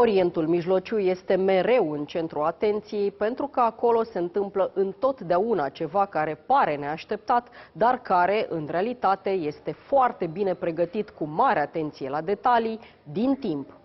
Orientul Mijlociu este mereu în centrul atenției pentru că acolo se întâmplă întotdeauna ceva care pare neașteptat, dar care, în realitate, este foarte bine pregătit cu mare atenție la detalii din timp.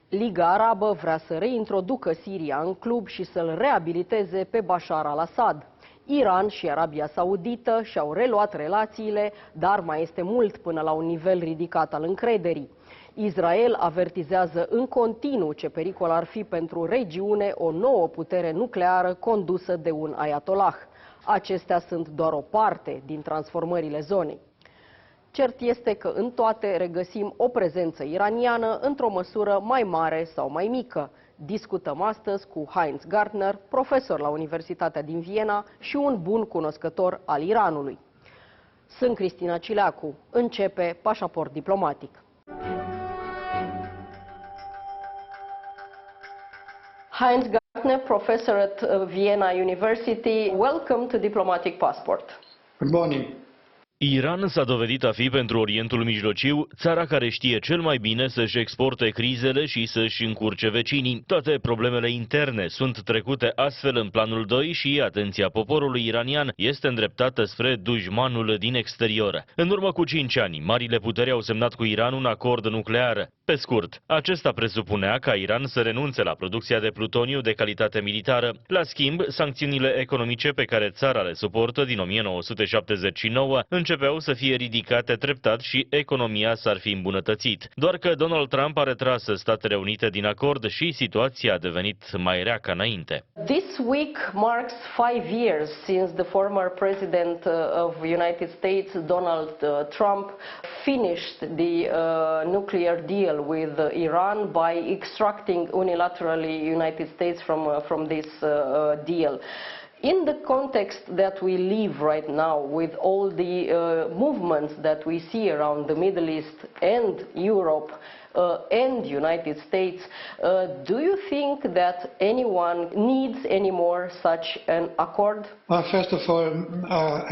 Liga Arabă vrea să reintroducă Siria în club și să-l reabiliteze pe Bashar al Assad. Iran și Arabia Saudită și-au reluat relațiile, dar mai este mult până la un nivel ridicat al încrederii. Israel avertizează în continuu ce pericol ar fi pentru regiune o nouă putere nucleară condusă de un ayatollah. Acestea sunt doar o parte din transformările zonei. Cert este că în toate regăsim o prezență iraniană într-o măsură mai mare sau mai mică. Discutăm astăzi cu Heinz Gärtner, profesor la Universitatea din Viena și un bun cunoscător al Iranului. Sunt Cristina Cileacu. Începe Pașaport Diplomatic. Heinz Gärtner, professor at Vienna University. Welcome to Diplomatic Passport. Good morning. Iran s-a dovedit a fi pentru Orientul Mijlociu țara care știe cel mai bine să-și exporte crizele și să-și încurce vecinii. Toate problemele interne sunt trecute astfel în planul 2 și atenția poporului iranian este îndreptată spre dușmanul din exterior. În urmă cu 5 ani, marile puteri au semnat cu Iran un acord nuclear. Pe scurt, acesta presupunea ca Iran să renunțe la producția de plutoniu de calitate militară. La schimb, sancțiunile economice pe care țara le suportă din 1979 începeau să fie ridicate treptat și economia s-ar fi îmbunătățit. Doar că Donald Trump a retras Statele Unite din acord și situația a devenit mai rea ca înainte. This week marks 5 years since the former president of the United States, Donald Trump, finished the nuclear deal with Iran by extracting unilaterally United States from this deal. In the context that we live right now, with all the movements that we see around the Middle East and Europe and United States, do you think that anyone needs any more such an accord? First of all,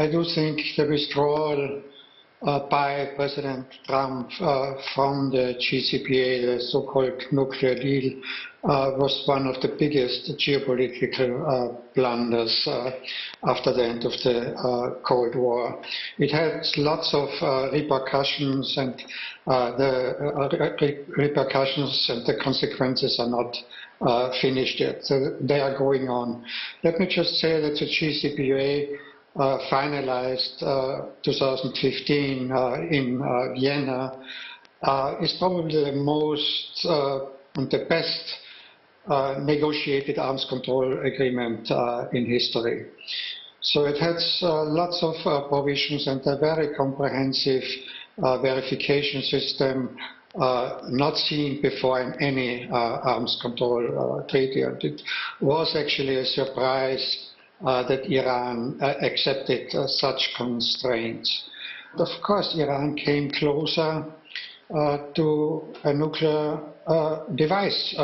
I do think the withdrawal by President Trump from the JCPOA, the so-called nuclear deal, was one of the biggest geopolitical blunders after the end of the Cold War. It had lots of repercussions, and the repercussions and the consequences are not finished yet. So they are going on. Let me just say that the JCPOA finalized 2015 in Vienna is probably the most and the best negotiated arms control agreement in history. So it has lots of provisions and a very comprehensive verification system not seen before in any arms control treaty. And it was actually a surprise that Iran accepted such constraints. Of course, Iran came closer to a nuclear device,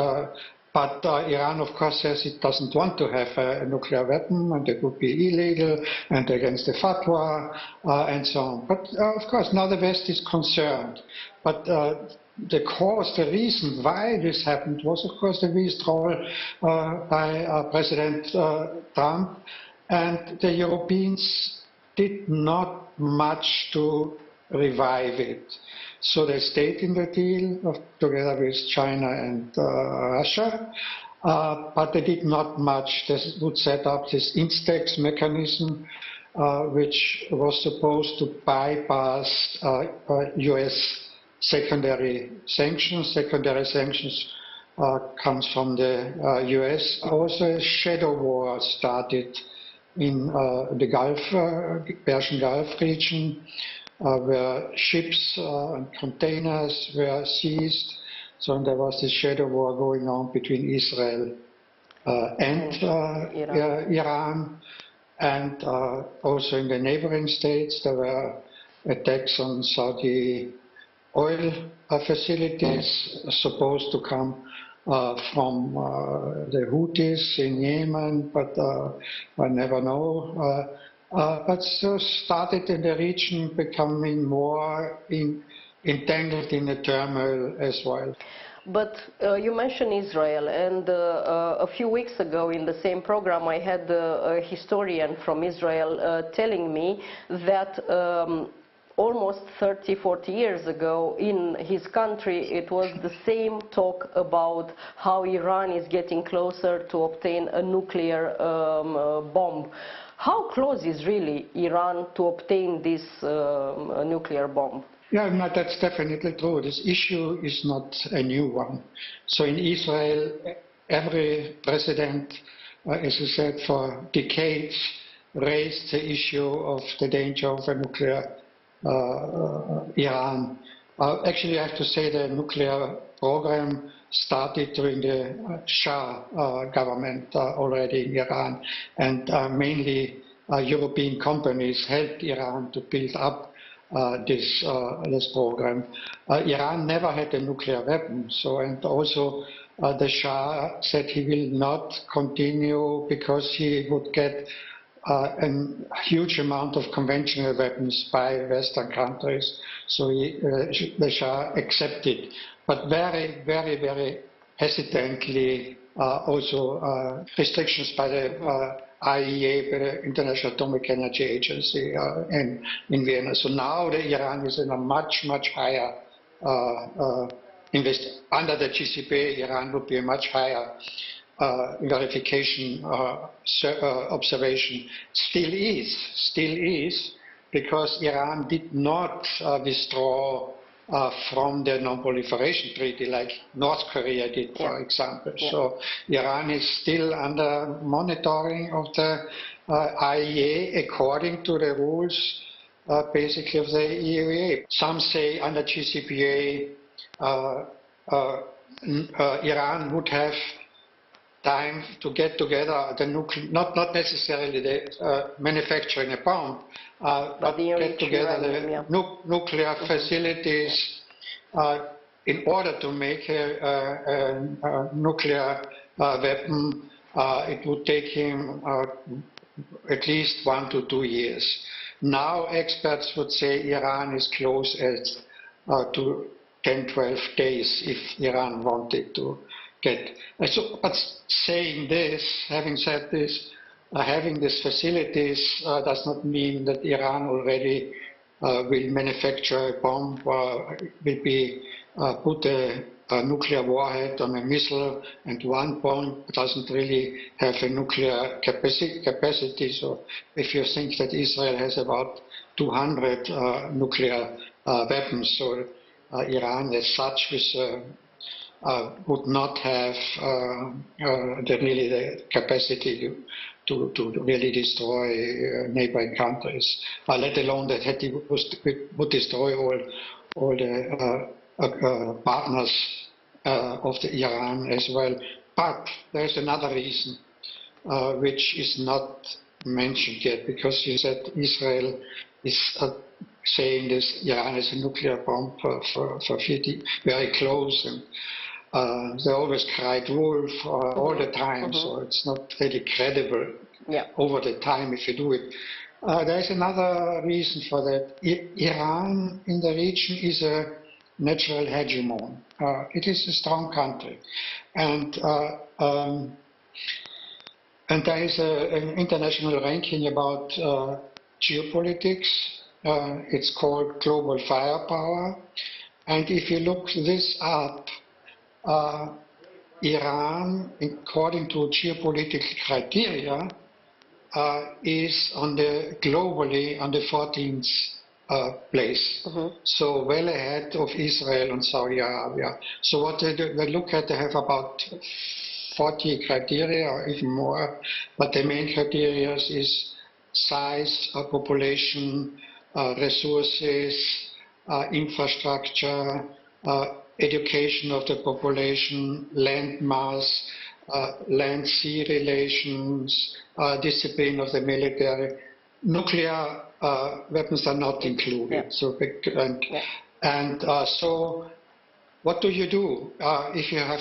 but Iran, of course, says it doesn't want to have a nuclear weapon, and it would be illegal and against the fatwa and so on. But of course, now the West is concerned. But the reason why this happened was, of course, the withdrawal by President Trump, and the Europeans did not much to revive it. So they stayed in the deal together with China and Russia, but they did not much. They would set up this INSTEX mechanism, which was supposed to bypass US secondary sanctions. Secondary sanctions comes from the US. Also, a shadow war started in the Gulf, Persian Gulf region, where ships and containers were seized. So there was this shadow war going on between Israel and Iran. And also in the neighboring states, there were attacks on Saudi oil facilities supposed to come from the Houthis in Yemen, but I never know. But so started in the region becoming more entangled in the turmoil as well. But you mentioned Israel, and a few weeks ago in the same program I had a historian from Israel telling me that almost 30-40 years ago in his country it was the same talk about how Iran is getting closer to obtain a nuclear bomb. How close is really Iran to obtain this nuclear bomb? Yeah, no, that's definitely true. This issue is not a new one. So in Israel, every president, as I said, for decades raised the issue of the danger of a nuclear Iran. Actually, I have to say the nuclear program started during the Shah government already in Iran, and mainly European companies helped Iran to build up this program. Iran never had a nuclear weapon, so, and also the Shah said he will not continue because he would get a huge amount of conventional weapons by Western countries, so the Shah accepted, but very, very, very hesitantly also restrictions by the IEA, the International Atomic Energy Agency in Vienna. So now Iran is in a much, much higher under the GCPOA, Iran would be a much higher verification observation. Still is, because Iran did not withdraw from the non-proliferation treaty like North Korea did, for example. Yeah. So Iran is still under monitoring of the IEA according to the rules basically of the EUA. Some say under GCPOA Iran would have time to get together the nuclear, not necessarily the manufacturing a bomb, but get together the nuclear facilities in order to make a nuclear weapon. It would take him at least 1 to 2 years. Now experts would say Iran is close to 10-12 days if Iran wanted to get. So, but saying this, having said this, having these facilities does not mean that Iran already will manufacture a bomb, will be put a nuclear warhead on a missile, and one bomb doesn't really have a nuclear capacity. So if you think that Israel has about 200 nuclear weapons, so Iran as such would not have the capacity to really destroy neighboring countries, let alone that he would destroy all the partners of the Iran as well. But there's another reason which is not mentioned yet, because you said Israel is saying this Iran has a nuclear bomb for 50, very close, and they always cried wolf all the time, so it's not really credible over the time if you do it. There's another reason for that. Iran in the region is a natural hegemon. It is a strong country, and there is an international ranking about geopolitics. It's called Global Firepower, and if you look this up, Iran, according to geopolitical criteria, is globally on the 14th place, so well ahead of Israel and Saudi Arabia. So what they look at, they have about 40 criteria or even more, but the main criteria is size, population, resources, infrastructure, education of the population, land mass, land-sea relations, discipline of the military. Nuclear weapons are not included. So, so what do you do if you have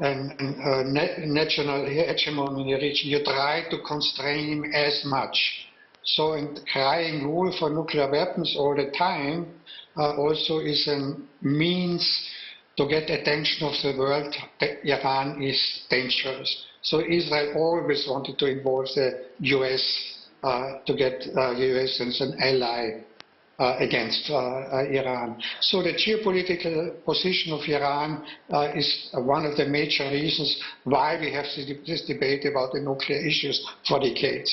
a national hegemony in the region? You try to constrain him as much. So in crying wolf for nuclear weapons all the time also is a means to get attention of the world, Iran is dangerous. So Israel always wanted to involve the US to get the US as an ally against Iran. So the geopolitical position of Iran is one of the major reasons why we have this debate about the nuclear issues for decades.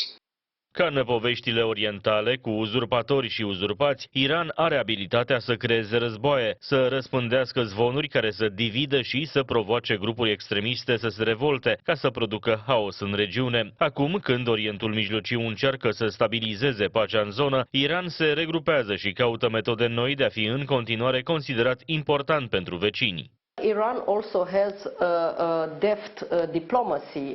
Ca în poveștile orientale, cu uzurpatori și uzurpați, Iran are abilitatea să creeze războaie, să răspândească zvonuri care să dividă și să provoace grupuri extremiste să se revolte, ca să producă haos în regiune. Acum, când Orientul Mijlociu încearcă să stabilizeze pacea în zonă, Iran se regrupează și caută metode noi de a fi în continuare considerat important pentru vecini. Iran also has deft diplomacy.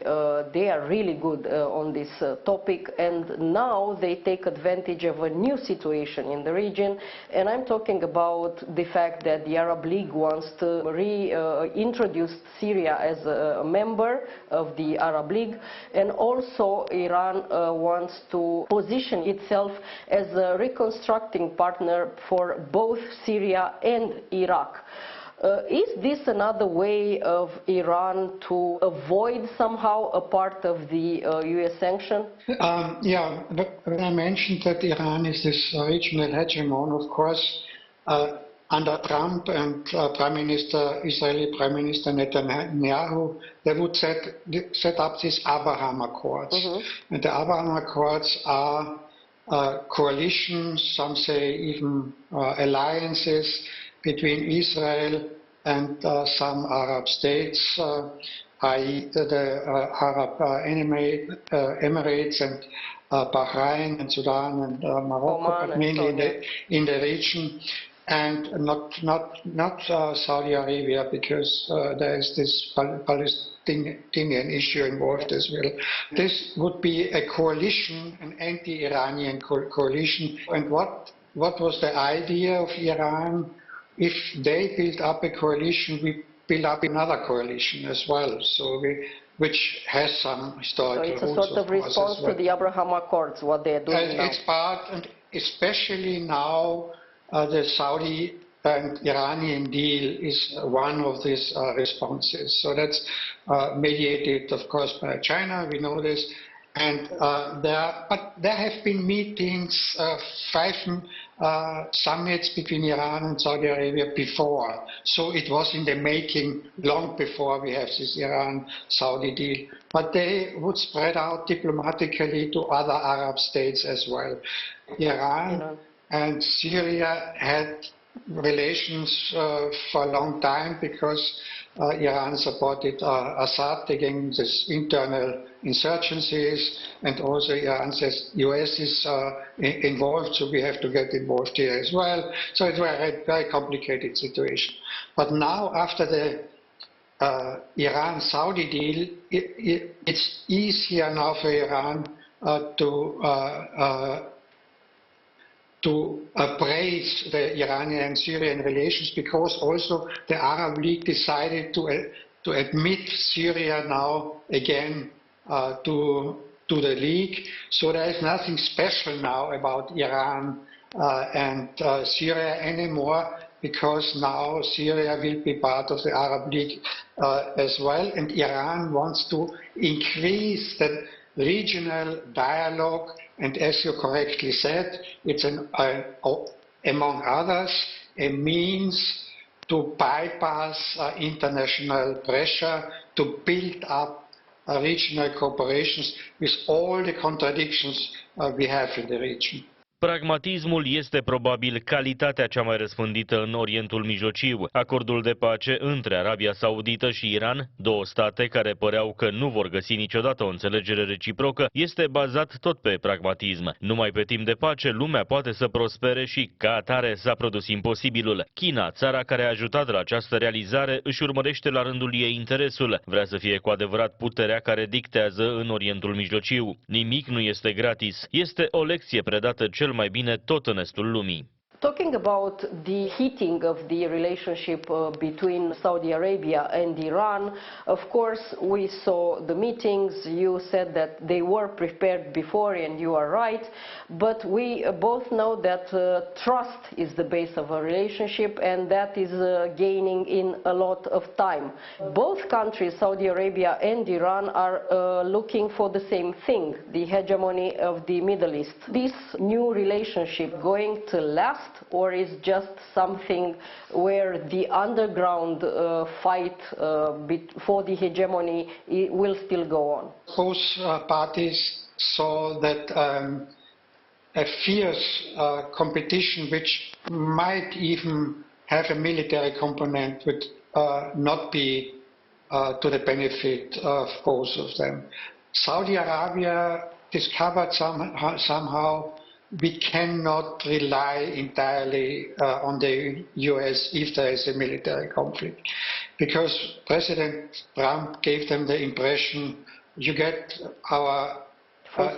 They are really good on this topic, and now they take advantage of a new situation in the region. And I'm talking about the fact that the Arab League wants to reintroduce Syria as a member of the Arab League, and also Iran wants to position itself as a reconstructing partner for both Syria and Iraq. Is this another way of Iran to avoid somehow a part of the US sanction? Yeah, when I mentioned that Iran is this regional hegemon, of course, under Trump and Israeli Prime Minister Netanyahu, they would set up these Abraham Accords. And the Abraham Accords are coalitions, some say even alliances, between Israel and some Arab states, i.e. the Arab Emirates and Bahrain and Sudan and Morocco, but mainly in the region, and not Saudi Arabia, because there is this Palestinian issue involved as well. This would be a coalition, an anti-Iranian coalition. And what was the idea of Iran? If they build up a coalition, we build up another coalition as well, which has some historical roots. So it's a sort of response to the Abraham Accords, what they're doing now. It's part, and especially now, the Saudi and Iranian deal is one of these responses. So that's mediated, of course, by China. We know this. And there have been meetings, 5 summits between Iran and Saudi Arabia before. So it was in the making long before we have this Iran-Saudi deal. But they would spread out diplomatically to other Arab states as well. Iran and Syria had relations for a long time because Iran supported Assad against this internal insurgencies, and also Iran says US is involved, so we have to get involved here as well. So it's a very complicated situation. But now, after the Iran-Saudi deal, it's easier now for Iran to praise the Iranian and Syrian relations, because also the Arab League decided to admit Syria now again to the League. So there is nothing special now about Iran and Syria anymore, because now Syria will be part of the Arab League as well, and Iran wants to increase the regional dialogue. And as you correctly said, it's among others a means to bypass international pressure, to build up regional cooperations with all the contradictions we have in the region. Pragmatismul este probabil calitatea cea mai răspândită în Orientul Mijlociu. Acordul de pace între Arabia Saudită și Iran, 2 state care păreau că nu vor găsi niciodată o înțelegere reciprocă, este bazat tot pe pragmatism. Numai pe timp de pace lumea poate să prospere și, ca atare, s-a produs imposibilul. China, țara care a ajutat la această realizare, își urmărește la rândul ei interesul. Vrea să fie cu adevărat puterea care dictează în Orientul Mijlociu. Nimic nu este gratis. Este o lecție predată cel mai bine tot în estul lumii. Talking about the heating of the relationship between Saudi Arabia and Iran, of course we saw the meetings. You said that they were prepared before, and you are right, but we both know that trust is the base of a relationship, and that is gaining in a lot of time. Both countries, Saudi Arabia and Iran, are looking for the same thing, the hegemony of the Middle East. This new relationship going to last, or is just something where the underground fight for the hegemony will still go on? Both parties saw that a fierce competition, which might even have a military component, would not be to the benefit of both of them. Saudi Arabia discovered somehow we cannot rely entirely on the US if there is a military conflict, because President Trump gave them the impression you get our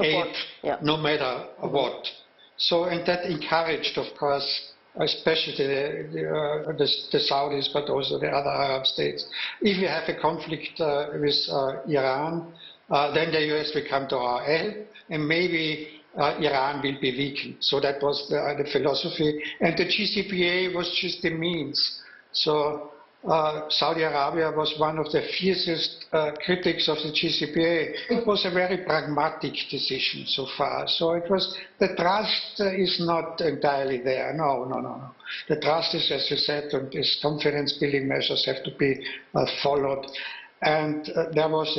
aid no matter what. So, and that encouraged, of course, especially the Saudis, but also the other Arab states. If you have a conflict with Iran, then the US will come to our help, and maybe Iran will be weakened. So that was the philosophy, and the GCPA was just the means. So Saudi Arabia was one of the fiercest critics of the GCPA. It was a very pragmatic decision so far. So it was, the trust is not entirely there. No. The trust is, as you said, and these confidence building measures have to be followed. And there was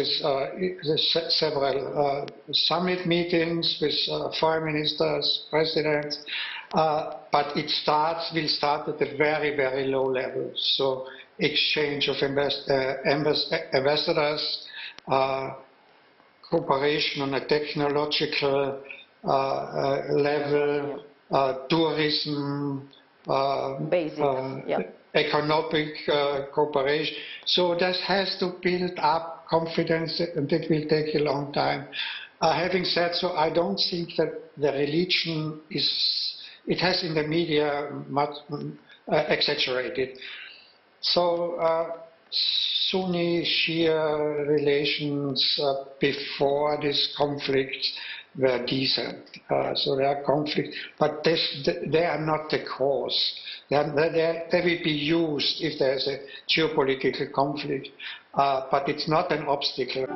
several summit meetings with foreign ministers, presidents, but it will start at a very, very low level. So exchange of ambassadors, cooperation on a technological level, tourism, economic cooperation. So that has to build up confidence, and it will take a long time. Having said so, I don't think that the religion it has in the media much exaggerated. So Sunni-Shia relations before this conflict were decent. So there are conflicts, but they are not the cause. They will be used if there is a geopolitical conflict, but it's not an obstacle.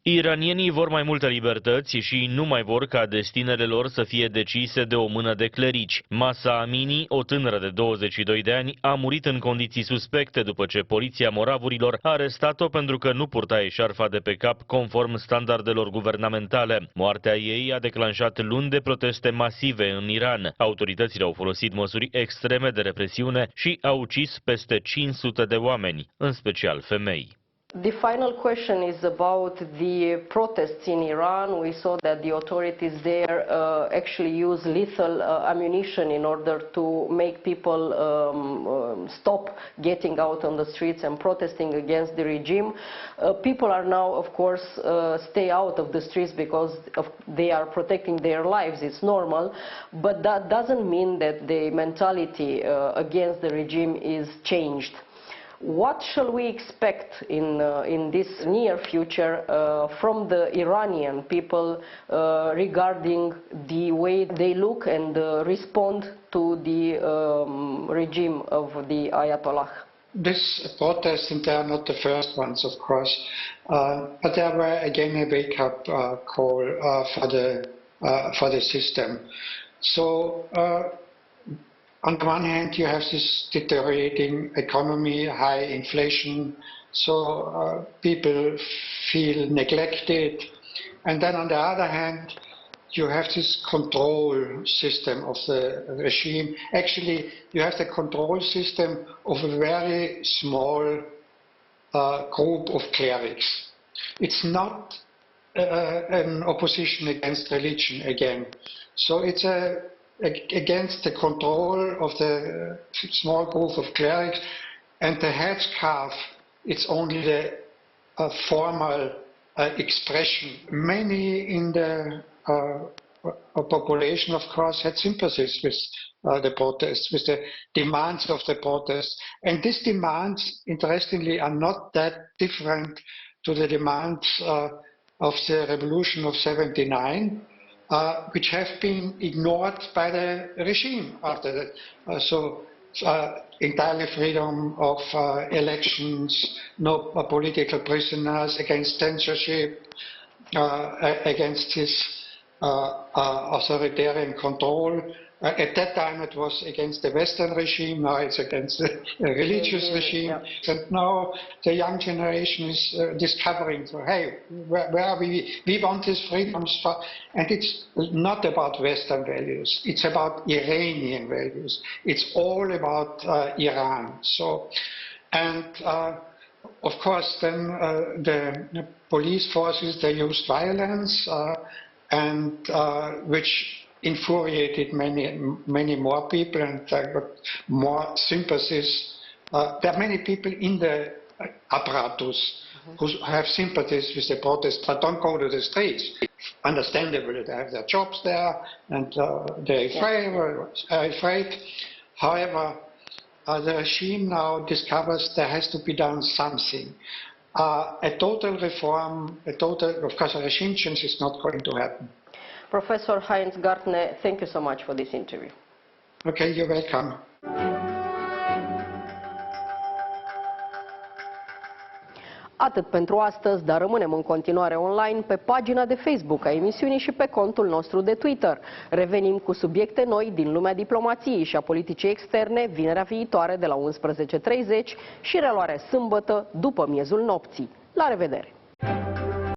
Iranienii vor mai multe libertăți și nu mai vor ca destinele lor să fie decise de o mână de clerici. Mahsa Amini, o tânără de 22 de ani, a murit în condiții suspecte după ce poliția moravurilor a arestat-o pentru că nu purta eșarfa de pe cap conform standardelor guvernamentale. Moartea ei a declanșat luni de proteste masive în Iran. Autoritățile au folosit măsuri extreme de represiune și au ucis peste 500 de oameni, în special femei. The final question is about the protests in Iran. We saw that the authorities there actually use lethal ammunition in order to make people stop getting out on the streets and protesting against the regime. People are now, of course, stay out of the streets because they are protecting their lives. It's normal, but that doesn't mean that the mentality against the regime is changed. What shall we expect in this near future from the Iranian people regarding the way they look and respond to the regime of the Ayatollah? This protest, and they are not the first ones, of course, but there were again a wake-up call for the system. So. On the one hand, you have this deteriorating economy, high inflation, so people feel neglected. And then on the other hand, you have this control system of the regime. Actually, you have the control system of a very small group of clerics. It's not an opposition against religion again. So it's against the control of the small group of clerics, and the headscarf, it's only the formal expression. Many in the population, of course, had sympathies with the protests, with the demands of the protests. And these demands, interestingly, are not that different to the demands of the revolution of '79, which have been ignored by the regime after that. Entirely freedom of elections, no political prisoners, against censorship, against this authoritarian control. At that time it was against the Western regime, now it's against the religious regime. Yeah. And now the young generation is discovering, so, hey, where are we? We want these freedoms, and it's not about Western values, it's about Iranian values. It's all about Iran. So, and of course then the police forces, they used violence, and which infuriated many more people, and got more sympathies. There are many people in the apparatus who have sympathies with the protests, but don't go to the streets. Understandably, they have their jobs there, and they're afraid. However, the regime now discovers there has to be done something. A total reform, of course, a regime change is not going to happen. Professor Heinz Gartner, thank you so much for this interview. Okay, you're welcome. Atât pentru astăzi, dar rămânem în continuare online pe pagina de Facebook a emisiunii și pe contul nostru de Twitter. Revenim cu subiecte noi din lumea diplomației și a politicii externe vinerea viitoare de la 11:30 și reluarea sâmbătă după miezul nopții. La revedere!